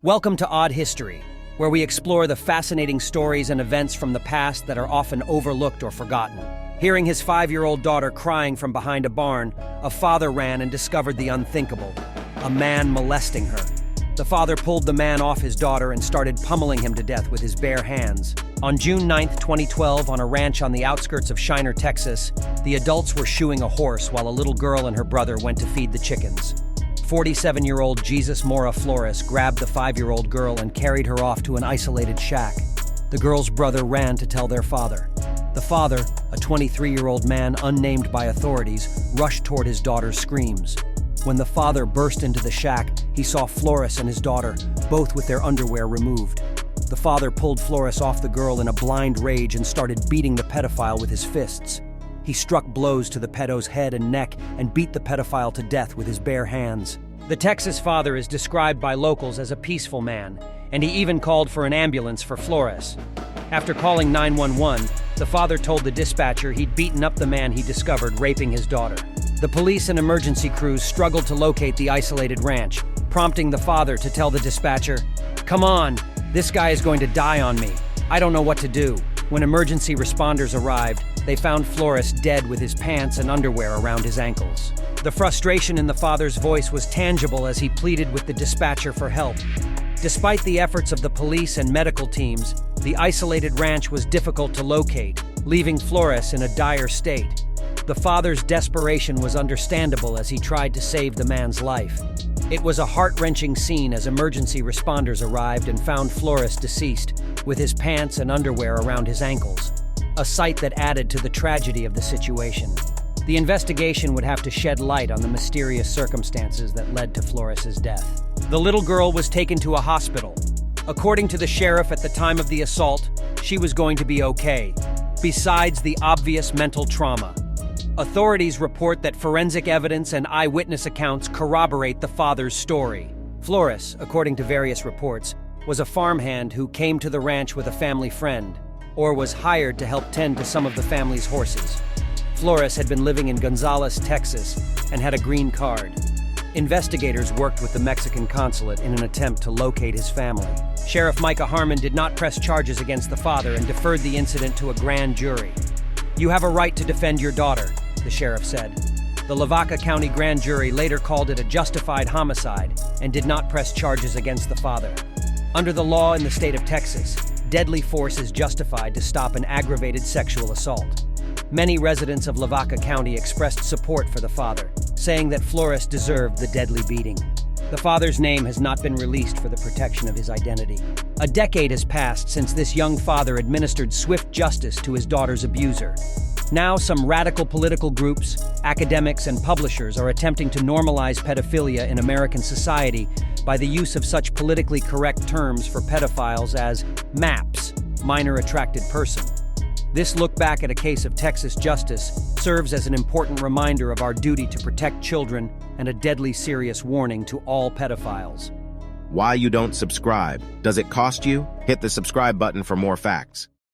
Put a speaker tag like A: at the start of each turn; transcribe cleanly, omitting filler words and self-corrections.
A: Welcome to Odd History, where we explore the fascinating stories and events from the past that are often overlooked or forgotten. Hearing his 5-year-old daughter crying from behind a barn, a father ran and discovered the unthinkable, a man molesting her. The father pulled the man off his daughter and started pummeling him to death with his bare hands. On June 9, 2012, on a ranch on the outskirts of Shiner, Texas, the adults were shoeing a horse while a little girl and her brother went to feed the chickens. 47-year-old Jesus Mora Flores grabbed the 5-year-old girl and carried her off to an isolated shack. The girl's brother ran to tell their father. The father, a 23-year-old man unnamed by authorities, rushed toward his daughter's screams. When the father burst into the shack, he saw Flores and his daughter, both with their underwear removed. The father pulled Flores off the girl in a blind rage and started beating the pedophile with his fists. He struck blows to the pedo's head and neck and beat the pedophile to death with his bare hands. The Texas father is described by locals as a peaceful man, and he even called for an ambulance for Flores. After calling 911, the father told the dispatcher he'd beaten up the man he discovered raping his daughter. The police and emergency crews struggled to locate the isolated ranch, prompting the father to tell the dispatcher, "Come on, this guy is going to die on me. I don't know what to do." When emergency responders arrived, they found Flores dead with his pants and underwear around his ankles. The frustration in the father's voice was tangible as he pleaded with the dispatcher for help. Despite the efforts of the police and medical teams, the isolated ranch was difficult to locate, leaving Flores in a dire state. The father's desperation was understandable as he tried to save the man's life. It was a heart-wrenching scene as emergency responders arrived and found Flores deceased, with his pants and underwear around his ankles, a sight that added to the tragedy of the situation. The investigation would have to shed light on the mysterious circumstances that led to Flores's death. The little girl was taken to a hospital. According to the sheriff at the time of the assault, she was going to be okay, besides the obvious mental trauma. Authorities report that forensic evidence and eyewitness accounts corroborate the father's story. Flores, according to various reports, was a farmhand who came to the ranch with a family friend, or was hired to help tend to some of the family's horses. Flores had been living in Gonzales, Texas, and had a green card. Investigators worked with the Mexican consulate in an attempt to locate his family. Sheriff Micah Harmon did not press charges against the father and deferred the incident to a grand jury. "You have a right to defend your daughter," the sheriff said. The Lavaca County grand jury later called it a justified homicide and did not press charges against the father. Under the law in the state of Texas, deadly force is justified to stop an aggravated sexual assault. Many residents of Lavaca County expressed support for the father, saying that Flores deserved the deadly beating. The father's name has not been released for the protection of his identity. A decade has passed since this young father administered swift justice to his daughter's abuser. Now, some radical political groups, academics, and publishers are attempting to normalize pedophilia in American society by the use of such politically correct terms for pedophiles as MAPS, minor attracted person. This look back at a case of Texas justice serves as an important reminder of our duty to protect children and a deadly serious warning to all pedophiles.
B: Why you don't subscribe? Does it cost you? Hit the subscribe button for more facts.